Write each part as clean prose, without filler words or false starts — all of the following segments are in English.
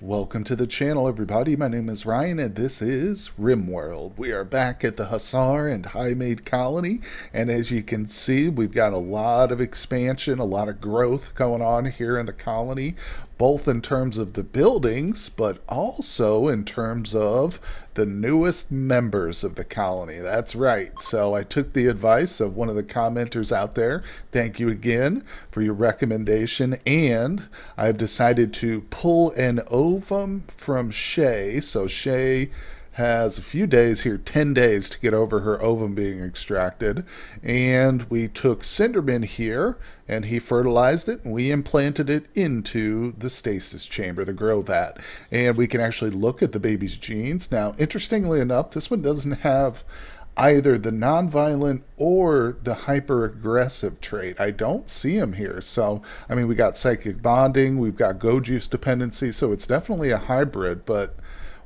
Welcome to the channel, everybody. My name is Ryan, and this is RimWorld. We are back at the Hussar and Highmates colony, and as you can see, we've got a lot of expansion, a lot of growth going on here in the colony, both in terms of the buildings, but also in terms of the newest members of the colony. That's right. So I took the advice of one of the commenters out there. Thank you again for your recommendation, and I've decided to pull an ovum from Shay. So Shay has a few days here, 10 days to get over her ovum being extracted. And we took Cinderman here and he fertilized it and we implanted it into the stasis chamber, the grow vat. And we can actually look at the baby's genes. Now, interestingly enough, this one doesn't have either the nonviolent or the hyper-aggressive trait. I don't see them here. So, I mean, we got psychic bonding, we've got go juice dependency, so it's definitely a hybrid, but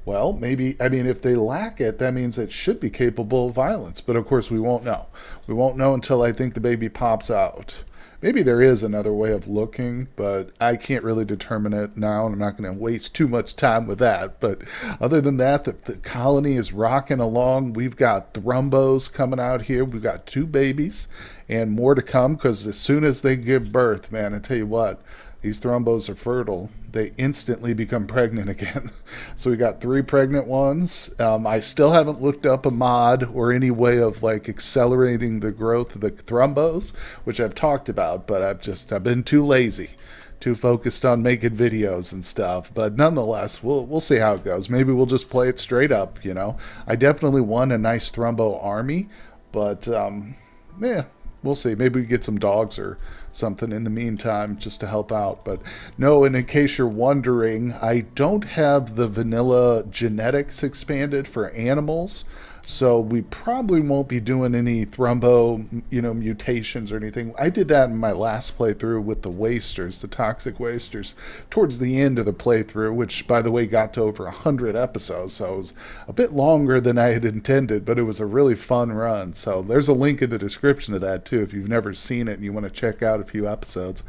well, maybe, I mean, if they lack it, that means it should be capable of violence. But of course, we won't know. We won't know until I think the baby pops out. Maybe there is another way of looking, but I can't really determine it now, and I'm not going to waste too much time with that. But other than that, the colony is rocking along. We've got thrumbos coming out here. We've got 2 babies and more to come, because as soon as they give birth, man, I tell you what, these thrumbos are fertile. They instantly become pregnant again. So we got 3 pregnant ones. I still haven't looked up a mod or any way of like accelerating the growth of the thrumbos, which I've talked about, but I've been too lazy, too focused on making videos and stuff. But nonetheless, we'll see how it goes. Maybe we'll just play it straight up, you know. I definitely want a nice thrumbo army, but yeah, we'll see. Maybe we get some dogs or something in the meantime just to help out. But no, and in case you're wondering, I don't have the vanilla genetics expanded for animals, so we probably won't be doing any thrombo, mutations or anything. I did that in my last playthrough with the wasters, the toxic wasters, towards the end of the playthrough, which, by the way, got to over 100 episodes, so it was a bit longer than I had intended, but it was a really fun run. So there's a link in the description of that, too, if you've never seen it and you want to check out a few episodes.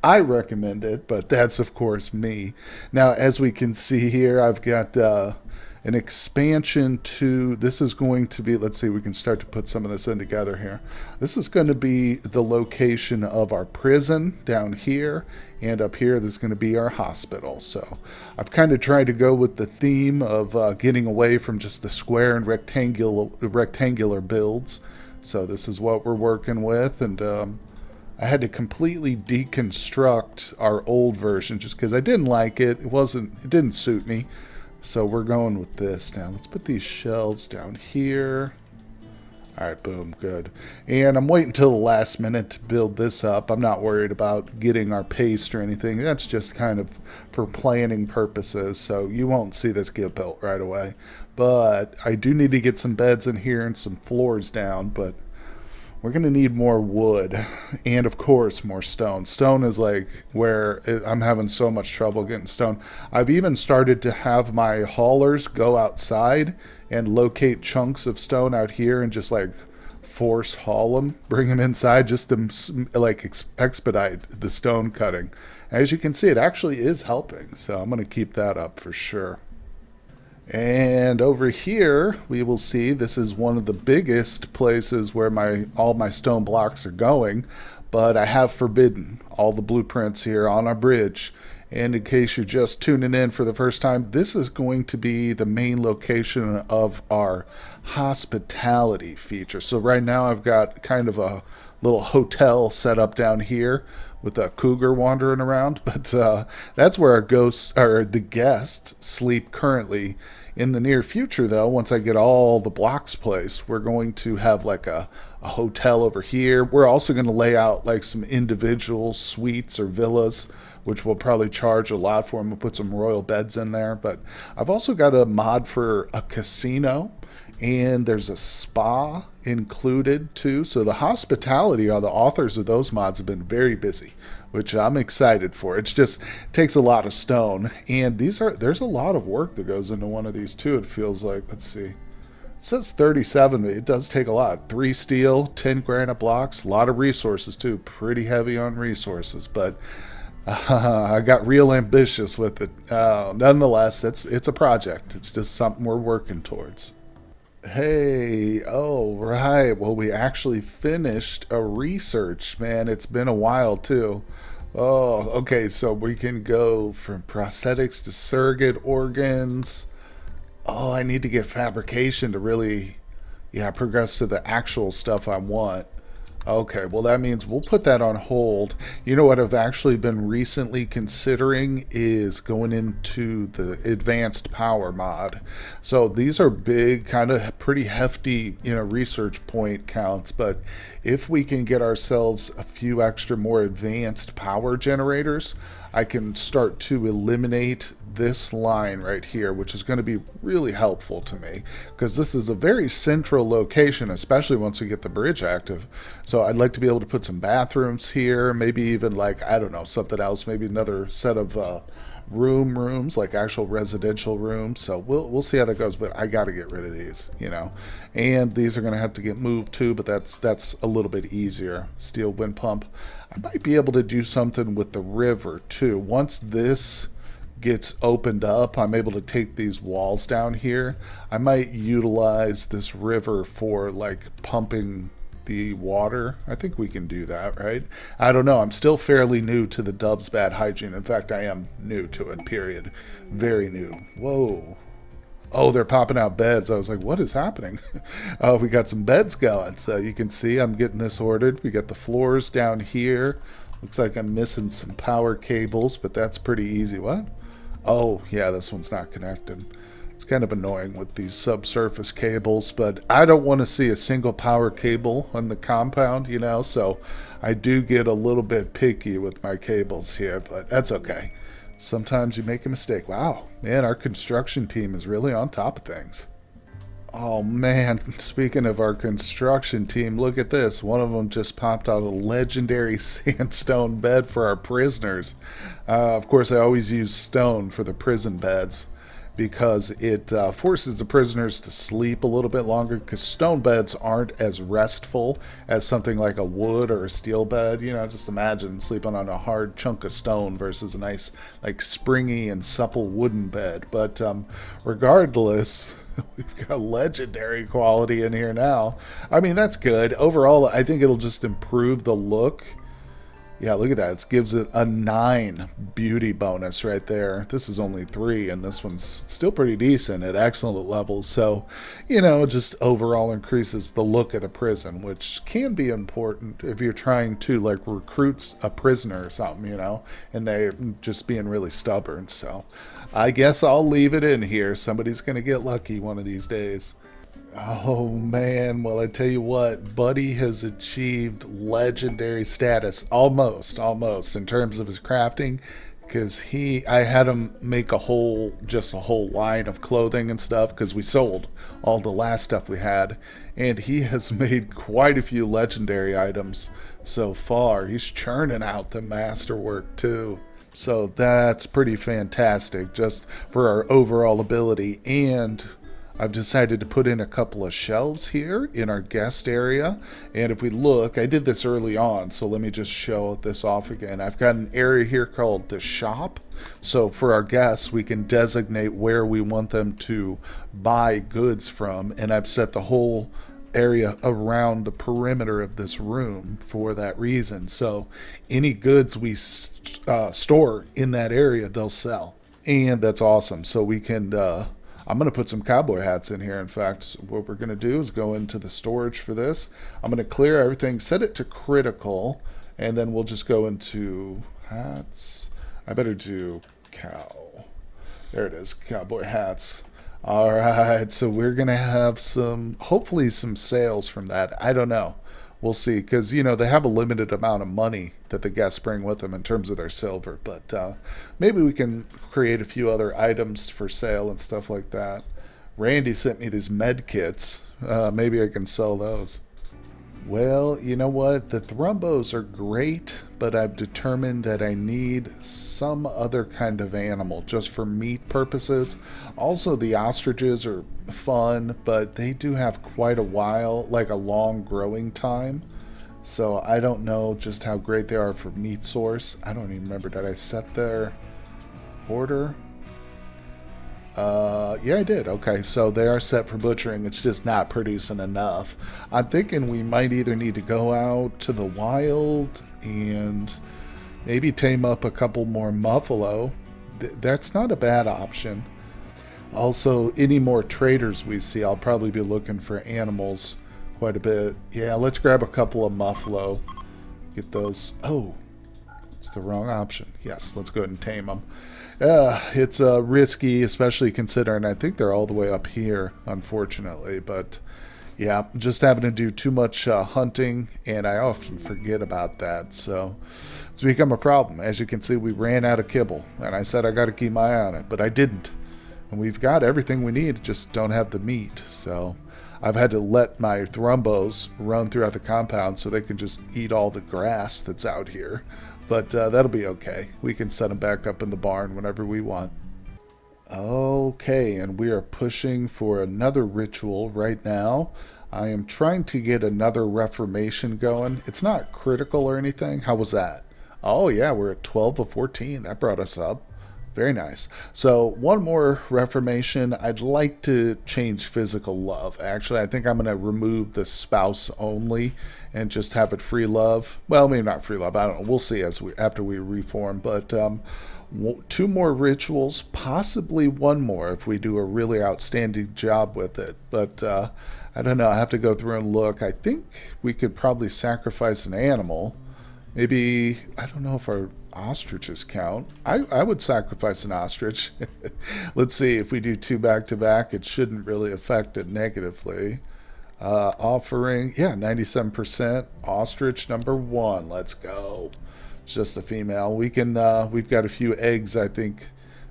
I recommend it, but that's, of course, me. Now, as we can see here, I've got an expansion to, this is going to be, let's see, we can start to put some of this in together here. This is going to be the location of our prison down here, and up here this is going to be our hospital. So I've kind of tried to go with the theme of getting away from just the square and rectangular builds. So this is what we're working with, and I had to completely deconstruct our old version just because I didn't like it. It didn't suit me. So we're going with this now. Let's put these shelves down here. All right, boom, good. And I'm waiting until the last minute to build this up. I'm not worried about getting our paste or anything. That's just kind of for planning purposes. So you won't see this get built right away. But I do need to get some beds in here and some floors down. But we're going to need more wood and, of course, more stone. Stone is like where I'm having so much trouble getting stone. I've even started to have my haulers go outside and locate chunks of stone out here and just like force haul them, bring them inside just to like expedite the stone cutting. As you can see, it actually is helping. So I'm going to keep that up for sure. And over here, we will see this is one of the biggest places where all my stone blocks are going, but I have forbidden all the blueprints here on our bridge. And in case you're just tuning in for the first time, this is going to be the main location of our hospitality feature. So right now I've got kind of a little hotel set up down here with a cougar wandering around, but that's where our ghosts, or the guests, sleep currently. In the near future, though, once I get all the blocks placed, we're going to have like a hotel over here. We're also going to lay out like some individual suites or villas, which we'll probably charge a lot for. We'll put some royal beds in there. But I've also got a mod for a casino, and there's a spa included too. So the hospitality, or the authors of those mods, have been very busy, which I'm excited for. It takes a lot of stone, and there's a lot of work that goes into one of these too. It feels like, let's see, it says 37, but it does take a lot. 3 steel, 10 granite blocks, a lot of resources too. Pretty heavy on resources, but I got real ambitious with it. Nonetheless, it's a project. It's just something we're working towards. Hey, oh, right. Well, we actually finished a research, man. It's been a while, too. Oh, okay. So we can go from prosthetics to surrogate organs. Oh, I need to get fabrication to really, yeah, progress to the actual stuff I want. Okay, well, that means we'll put that on hold. You know what I've actually been recently considering is going into the advanced power mod. So these are big, kind of pretty hefty, research point counts. But if we can get ourselves a few extra more advanced power generators, I can start to eliminate this line right here, which is going to be really helpful to me because this is a very central location, especially once we get the bridge active. So I'd like to be able to put some bathrooms here, maybe even like, I don't know, something else, maybe another set of rooms, like actual residential rooms. So we'll see how that goes, but I got to get rid of these. And these are going to have to get moved too, but that's a little bit easier. Steel wind pump. I might be able to do something with the river too. Once this gets opened up, I'm able to take these walls down here. I might utilize this river for like pumping the water. I think we can do that, right? I don't know. I'm still fairly new to the Dub's bad hygiene. In fact, I am new to it, period. Very new. Whoa. Oh, they're popping out beds. I was like, what is happening? Oh, we got some beds going. So you can see I'm getting this ordered. We got the floors down here. Looks like I'm missing some power cables, but that's pretty easy. What? Oh, yeah, this one's not connected. It's kind of annoying with these subsurface cables, but I don't want to see a single power cable on the compound, so I do get a little bit picky with my cables here, but that's okay. Sometimes you make a mistake. Wow, man, our construction team is really on top of things. Oh man, speaking of our construction team, look at this. One of them just popped out a legendary sandstone bed for our prisoners. Of course, I always use stone for the prison beds because it forces the prisoners to sleep a little bit longer because stone beds aren't as restful as something like a wood or a steel bed. Just imagine sleeping on a hard chunk of stone versus a nice, like, springy and supple wooden bed. But regardless, we've got legendary quality in here now. I mean, that's good. Overall, I think it'll just improve the look. Yeah, look at that. It gives it a 9 beauty bonus right there. This is only 3, and this one's still pretty decent at excellent levels. So, just overall increases the look of the prison, which can be important if you're trying to, like, recruit a prisoner or something, and they're just being really stubborn. So, I guess I'll leave it in here. Somebody's going to get lucky one of these days. Oh man, well I tell you what, Buddy has achieved legendary status, almost, in terms of his crafting, because I had him make a whole line of clothing and stuff, because we sold all the last stuff we had, and he has made quite a few legendary items so far. He's churning out the masterwork too. So that's pretty fantastic, just for our overall ability. And I've decided to put in a couple of shelves here in our guest area. And if we look, I did this early on, so let me just show this off again. I've got an area here called the shop. So for our guests, we can designate where we want them to buy goods from. And I've set the whole area around the perimeter of this room for that reason. So any goods we store in that area, they'll sell. And that's awesome. So we can... I'm going to put some cowboy hats in here. In fact, what we're going to do is go into the storage for this. I'm going to clear everything, set it to critical, and then we'll just go into hats. I better do cow. There it is, cowboy hats. All right, so we're going to have hopefully some sales from that. I don't know. We'll see, because, they have a limited amount of money that the guests bring with them in terms of their silver. But maybe we can create a few other items for sale and stuff like that. Randy sent me these med kits. Maybe I can sell those. Well, you know what? The thrombos are great, but I've determined that I need some other kind of animal just for meat purposes. Also, the ostriches are fun, but they do have quite a while, like a long growing time. So I don't know just how great they are for meat source. I don't even remember. Did I set their order? Yeah, I did. Okay, so they are set for butchering. It's just not producing enough. I'm thinking we might either need to go out to the wild and maybe tame up a couple more buffalo. That's not a bad option. Also, any more traders we see, I'll probably be looking for animals quite a bit. Yeah, let's grab a couple of buffalo. Get those. Oh, it's the wrong option. Yes, let's go ahead and tame them. It's risky, especially considering I think they're all the way up here, unfortunately. But yeah, just having to do too much hunting, and I often forget about that. So it's become a problem. As you can see, we ran out of kibble, and I said I got to keep my eye on it, but I didn't. And we've got everything we need, just don't have the meat. So I've had to let my thrumbos run throughout the compound so they can just eat all the grass that's out here. But that'll be okay. We can set them back up in the barn whenever we want. Okay, and we are pushing for another ritual right now. I am trying to get another reformation going. It's not critical or anything. How was that? Oh yeah, we're at 12 of 14. That brought us up. Very nice. So one more reformation. I'd like to change physical love. Actually, I think I'm going to remove the spouse only and just have it free love. Well, maybe not free love. I don't know. We'll see after we reform. But two more rituals, possibly one more if we do a really outstanding job with it. But I don't know. I have to go through and look. I think we could probably sacrifice an animal. Maybe, I don't know if our ostriches count. I would sacrifice an ostrich. Let's see, if we do two back to back, it shouldn't really affect it negatively. Offering, yeah, 97%. Ostrich number one. Let's go. It's just a female. We've got a few eggs, I think,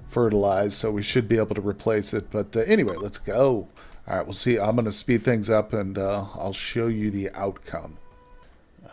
fertilized, so we should be able to replace it. But anyway, let's go. All right, we'll see. I'm going to speed things up, and I'll show you the outcome.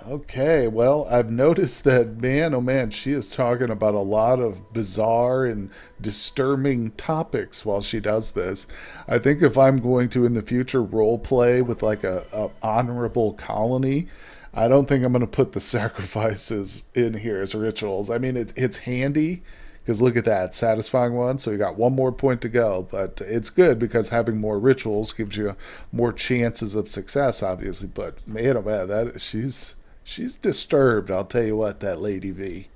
Okay, well, I've noticed that, man, oh man, she is talking about a lot of bizarre and disturbing topics while she does this. I think if I'm going to, in the future, role play with like a honorable colony, I don't think I'm going to put the sacrifices in here as rituals. I mean, it's handy, because look at that, satisfying one. So we got one more point to go, but it's good because having more rituals gives you more chances of success, obviously. But man, oh man, she's disturbed, I'll tell you what, that Lady V.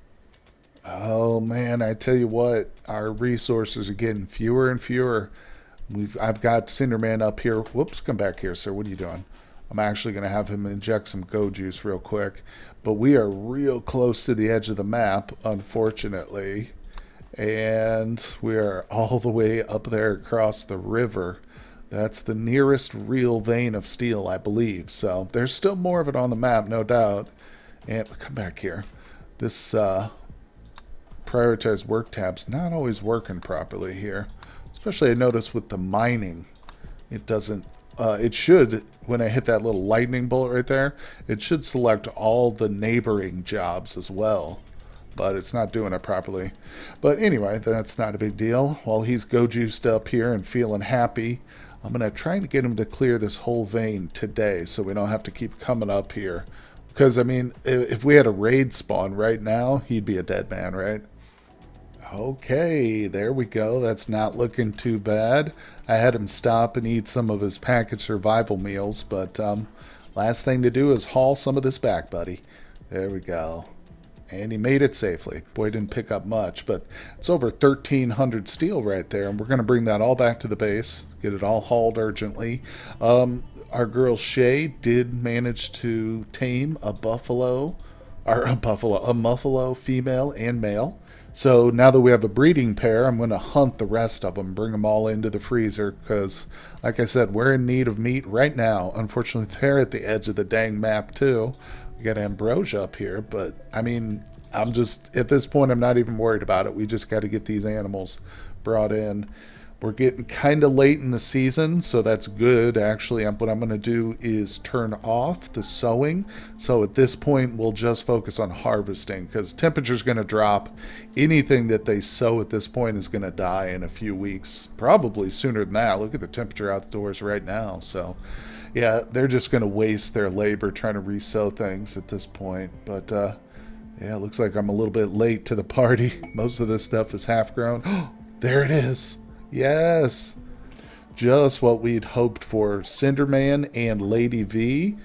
Oh man, I tell you what, our resources are getting fewer and fewer. I've got Cinderman up here. Whoops, come back here, sir. What are you doing? I'm actually going to have him inject some go juice real quick. But we are real close to the edge of the map, unfortunately. And we are all the way up there across the river. That's the nearest real vein of steel, I believe. So there's still more of it on the map, no doubt. And come back here. This prioritized work tab's not always working properly here. Especially I notice with the mining. It doesn't... it should, when I hit that little lightning bolt right there, it should select all the neighboring jobs as well. But it's not doing it properly. But anyway, that's not a big deal. While he's go-juiced up here and feeling happy, I'm going to try to get him to clear this whole vein today so we don't have to keep coming up here. Because, I mean, if we had a raid spawn right now, he'd be a dead man, right? Okay, there we go. That's not looking too bad. I had him stop and eat some of his packaged survival meals, but last thing to do is haul some of this back, buddy. There we go. And he made it safely. Boy, didn't pick up much, but it's over 1,300 steel right there, and we're going to bring that all back to the base, get it all hauled urgently. Our girl Shay did manage to tame a buffalo, a muffalo, female and male. So now that we have a breeding pair, I'm going to hunt the rest of them, bring them all into the freezer, because, like I said, we're in need of meat right now. Unfortunately, they're at the edge of the dang map, too. We got ambrosia up here, but I mean, I'm just, at this point, I'm not even worried about it. We just got to get these animals brought in. We're getting kind of late in the season, so that's good. Actually, what I'm going to do is turn off the sowing. So at this point, we'll just focus on harvesting because temperature's going to drop. Anything that they sow at this point is going to die in a few weeks, probably sooner than that. Look at the temperature outdoors right now. So, yeah, they're just going to waste their labor trying to re-sow things at this point. But, yeah, it looks like I'm a little bit late to the party. Most of this stuff is half grown. Oh, there it is. Yes, just what we'd hoped for. Cinderman and Lady V.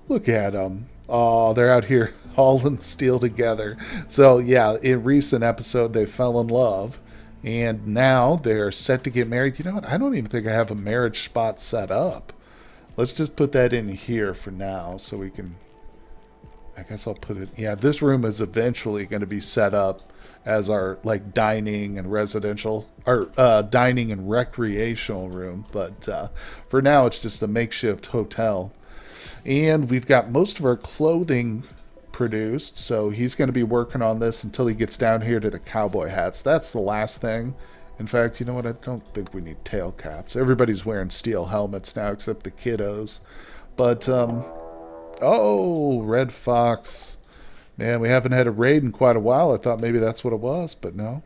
Look at them. Oh, they're out here hauling steel together. So, yeah, in recent episode, they fell in love. And now they're set to get married. You know what? I don't even think I have a marriage spot set up. Let's just put that in here for now so we can... I guess I'll put it... Yeah, this room is eventually going to be set up as our like dining and residential or dining and recreational room, but for now it's just a makeshift hotel. And we've got most of our clothing produced, so he's going to be working on this until he gets down here to the cowboy hats. That's the last thing. In fact, you know what, I don't think we need tail caps. Everybody's wearing steel helmets now except the kiddos. But oh, red fox. Man, we haven't had a raid in quite a while. I thought maybe that's what it was, but no.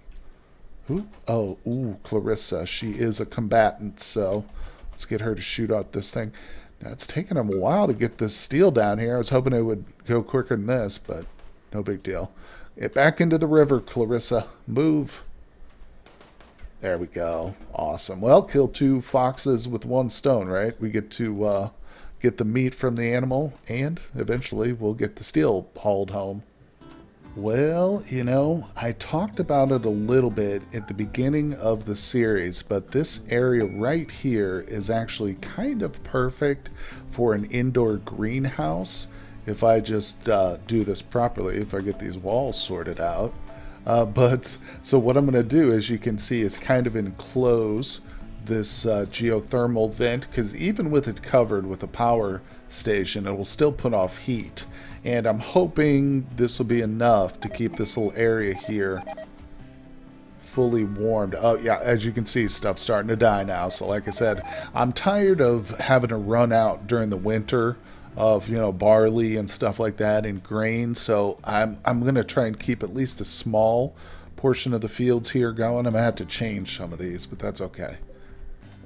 Who? Oh, ooh, Clarissa. She is a combatant, so let's get her to shoot out this thing. Now, it's taken them a while to get this steel down here. I was hoping it would go quicker than this, but no big deal. Get back into the river, Clarissa. Move. There we go. Awesome. Well, kill 2 foxes with 1 stone, right? We get to... get the meat from the animal, and eventually we'll get the steel hauled home. Well, you know, I talked about it a little bit at the beginning of the series, but this area right here is actually kind of perfect for an indoor greenhouse if I just do this properly, if I get these walls sorted out. But so what I'm going to do, as you can see, is kind of enclose this geothermal vent, because even with it covered with a power station, it will still put off heat. And I'm hoping this will be enough to keep this little area here fully warmed. Oh yeah, as you can see, stuff's starting to die now. So like I said, I'm tired of having to run out during the winter of, you know, barley and stuff like that and grain. So I'm gonna try and keep at least a small portion of the fields here going. I'm gonna have to change some of these, but that's okay.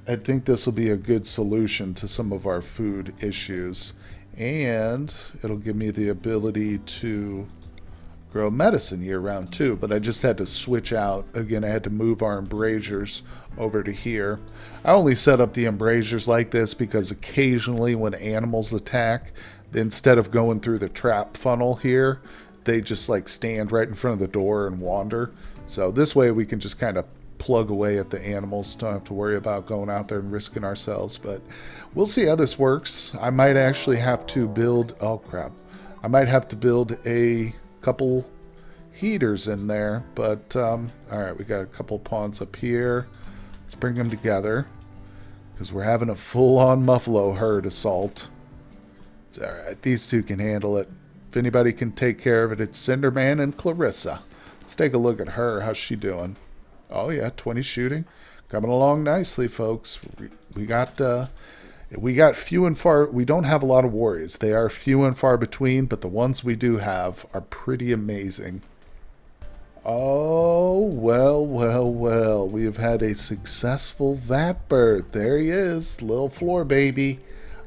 I think this will be a good solution to some of our food issues, and it'll give me the ability to grow medicine year round too. But I just had to switch out again. I had to move our embrasures over to here. I only set up the embrasures like this because occasionally when animals attack, instead of going through the trap funnel here, they just like stand right in front of the door and wander. So this way we can just kind of plug away at the animals. Don't have to worry about going out there and risking ourselves, but we'll see how this works. I might actually have to build, oh crap, I might have to build a couple heaters in there, but all right, we got a couple ponds up here. Let's bring them together because we're having a full-on muffalo herd assault. It's all right, these two can handle it. If anybody can take care of it, it's Cinderman and Clarissa. Let's take a look at her. How's she doing? Oh yeah, 20 shooting. Coming along nicely, folks. We got few and far. We don't have a lot of warriors. They are few and far between, but the ones we do have are pretty amazing. Oh, well, well, well. We have had a successful vat bird. There he is, little floor baby.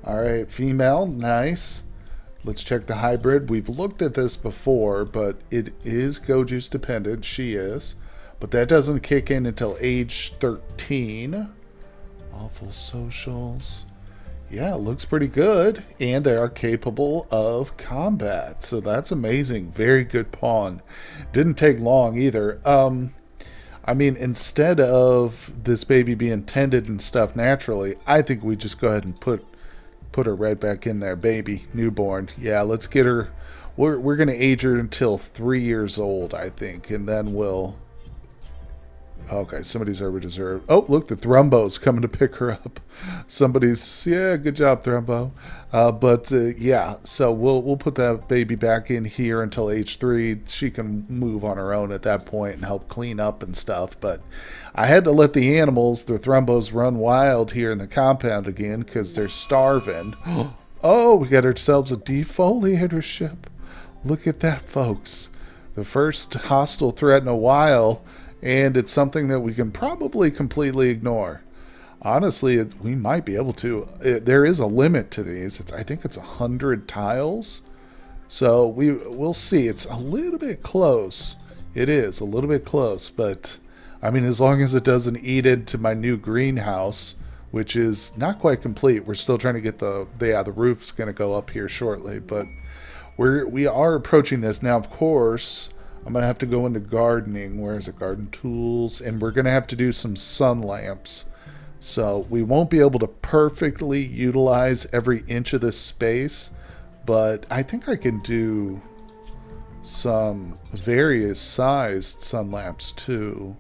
All right, female, nice. Let's check the hybrid. We've looked at this before, but it is go juice dependent. She is. But that doesn't kick in until age 13. Awful socials. Yeah, it looks pretty good. And they are capable of combat. So that's amazing. Very good pawn. Didn't take long either. I mean, instead of this baby being tended and stuff naturally, I think we just go ahead and put her right back in there. Baby, newborn. Yeah, let's get her. We're going to age her until 3 years old, I think. And then we'll... Okay, somebody's over deserved. Oh, look, the Thrumbo's coming to pick her up. Somebody's, yeah, good job, Thrumbo. Yeah, so we'll put that baby back in here until age 3. She can move on her own at that point and help clean up and stuff. But I had to let the animals, the Thrumbos, run wild here in the compound again because they're starving. Oh, we got ourselves a defoliator ship. Look at that, folks. The first hostile threat in a while, and it's something that we can probably completely ignore. Honestly, we might be able to. There is a limit to these. I think it's 100 tiles. So we'll see. It's a little bit close. It is a little bit close, but I mean, as long as it doesn't eat into my new greenhouse, which is not quite complete. We're still trying to get the roof's going to go up here shortly, but we are approaching this now. Of course, I'm gonna have to go into gardening. Where is it? Garden tools, and we're gonna have to do some sun lamps. So we won't be able to perfectly utilize every inch of this space, but I think I can do some various sized sun lamps too.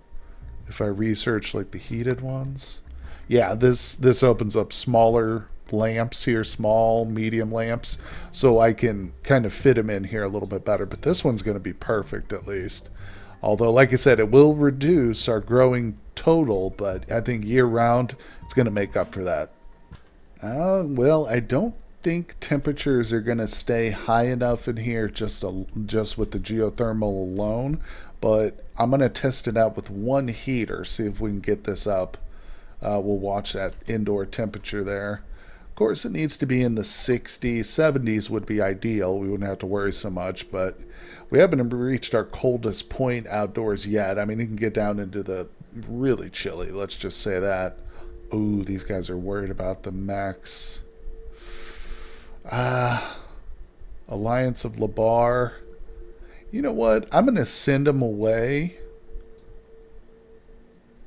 If I research like the heated ones, yeah, this opens up smaller lamps here, small, medium lamps, so I can kind of fit them in here a little bit better. But this one's going to be perfect at least. Although, like I said, it will reduce our growing total, but I think year round it's going to make up for that. Well, I don't think temperatures are going to stay high enough in here just with the geothermal alone, but I'm going to test it out with one heater, see if we can get this up. We'll watch that indoor temperature there. Of course, it needs to be in the 60s, 70s would be ideal. We wouldn't have to worry so much, but we haven't reached our coldest point outdoors yet. I mean, it can get down into the really chilly, let's just say that. Ooh, these guys are worried about the max. Alliance of Labar. You know what? I'm going to send them away.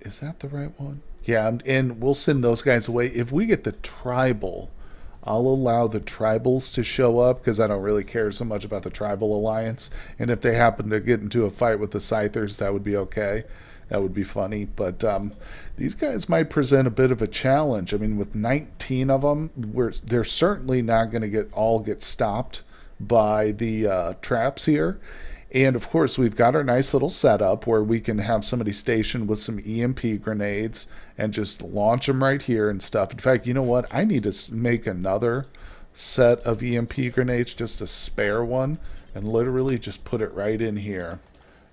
Is that the right one? Yeah, and we'll send those guys away. If we get the tribal, I'll allow the tribals to show up because I don't really care so much about the tribal alliance. And if they happen to get into a fight with the Scythers, that would be okay. That would be funny. But these guys might present a bit of a challenge. I mean, with 19 of them, they're certainly not going to get stopped by the traps here. And of course, we've got our nice little setup where we can have somebody stationed with some EMP grenades and just launch them right here and stuff. In fact, you know what? I need to make another set of EMP grenades, just a spare one, and literally just put it right in here.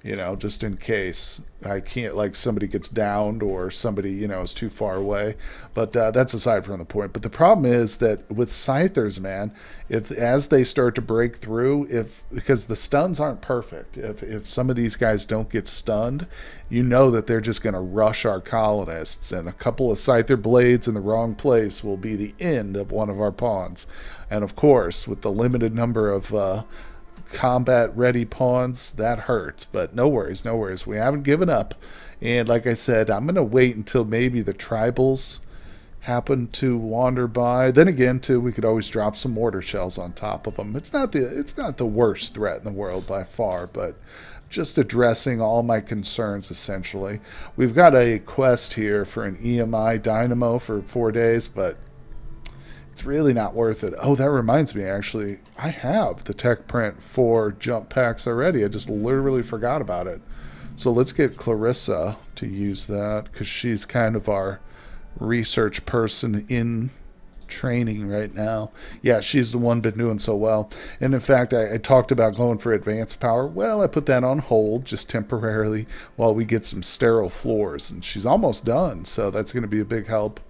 You know, just in case I can't, like somebody gets downed or somebody, is too far away. But that's aside from the point. But the problem is that with Scythers, man, as they start to break through, because the stuns aren't perfect, if some of these guys don't get stunned, you know that they're just going to rush our colonists. And a couple of Scyther blades in the wrong place will be the end of one of our pawns. And of course, with the limited number of combat ready pawns, that hurts, but no worries, we haven't given up. And like I said, I'm gonna wait until maybe the tribals happen to wander by. Then again, too, we could always drop some mortar shells on top of them. It's not the worst threat in the world by far, but just addressing all my concerns essentially. We've got a quest here for an EMI dynamo for 4 days, but it's really not worth it. Oh, that reminds me, actually, I have the tech print for jump packs already. I just literally forgot about it. So let's get Clarissa to use that because she's kind of our research person in training right now. Yeah, she's the one been doing so well. And in fact, I talked about going for advanced power. Well, I put that on hold just temporarily while we get some sterile floors. And she's almost done, so that's going to be a big help.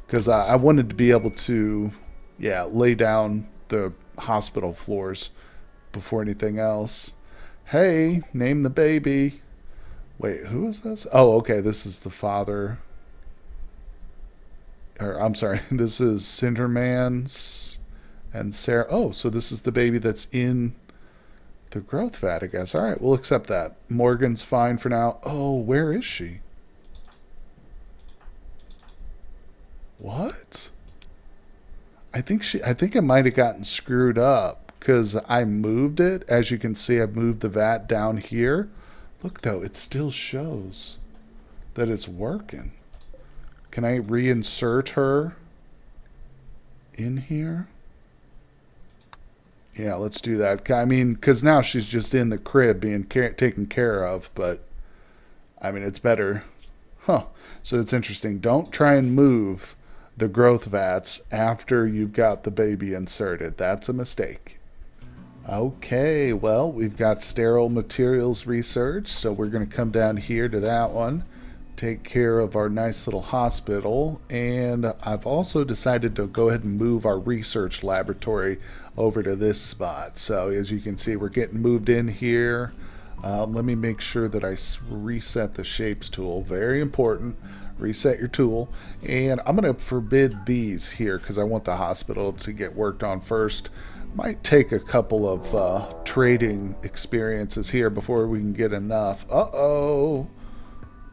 Because I wanted to be able to, lay down the hospital floors before anything else. Hey, name the baby. Wait, who is this? Oh, okay, this is the father. Or, I'm sorry, this is Cinderman's and Sarah. Oh, so this is the baby that's in the growth vat, I guess. All right, we'll accept that. Morgan's fine for now. Oh, where is she? What? I think it might have gotten screwed up because I moved it. As you can see, I've moved the vat down here. Look though, it still shows. that it's working. Can I reinsert her in here? Yeah, let's do that. I mean, because now she's just in the crib being taken care of, but I mean, it's better. Huh. So it's interesting. Don't try and move the growth vats after you've got the baby inserted. That's a mistake. Okay, well, we've got sterile materials research, so we're going to come down here to that one, take care of our nice little hospital, and I've also decided to go ahead and move our research laboratory over to this spot. So as you can see, we're getting moved in here. Let me make sure that I reset the shapes tool. Very important. Reset your tool. And I'm going to forbid these here because I want the hospital to get worked on first. Might take a couple of trading experiences here before we can get enough. Uh-oh.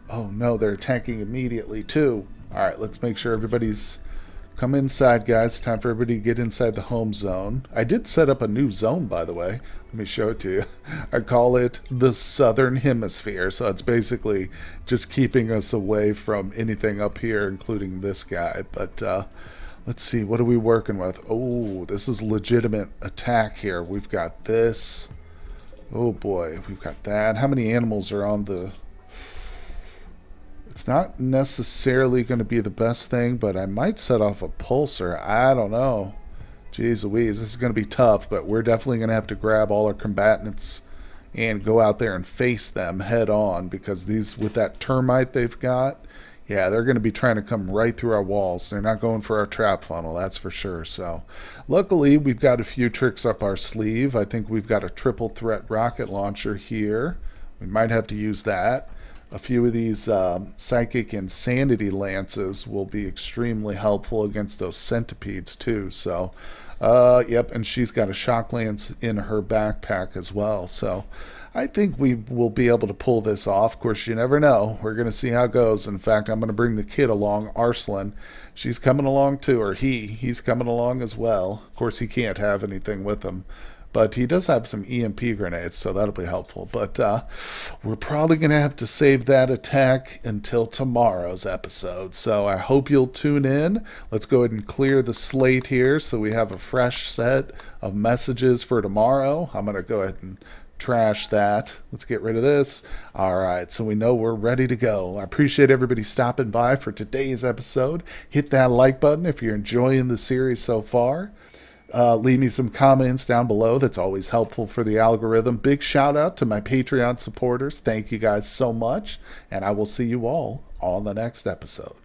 Oh no, they're attacking immediately too. Alright, let's make sure everybody's come inside, guys. Time for everybody to get inside the home zone. I did set up a new zone, by the way. Let me show it to you. I call it the Southern Hemisphere. So it's basically just keeping us away from anything up here, including this guy. But let's see, what are we working with? Oh, this is legitimate attack here. We've got this. Oh boy, we've got that. How many animals are on the... It's not necessarily going to be the best thing, but I might set off a pulsar. I don't know. Jeez Louise, this is going to be tough, but we're definitely going to have to grab all our combatants and go out there and face them head on, because these, with that termite they've got, yeah, they're going to be trying to come right through our walls. They're not going for our trap funnel, that's for sure. So luckily, we've got a few tricks up our sleeve. I think we've got a triple threat rocket launcher here. We might have to use that. A few of these psychic insanity lances will be extremely helpful against those centipedes too. So, yep, and she's got a shock lance in her backpack as well. So I think we will be able to pull this off. Of course, you never know. We're going to see how it goes. In fact, I'm going to bring the kid along, Arslan. She's coming along too, or he's coming along as well. Of course, he can't have anything with him. But he does have some EMP grenades, so that'll be helpful. But we're probably going to have to save that attack until tomorrow's episode. So I hope you'll tune in. Let's go ahead and clear the slate here so we have a fresh set of messages for tomorrow. I'm going to go ahead and trash that. Let's get rid of this. All right, so we know we're ready to go. I appreciate everybody stopping by for today's episode. Hit that like button if you're enjoying the series so far. Leave me some comments down below. That's always helpful for the algorithm. Big shout out to my Patreon supporters. Thank you guys so much. And I will see you all on the next episode.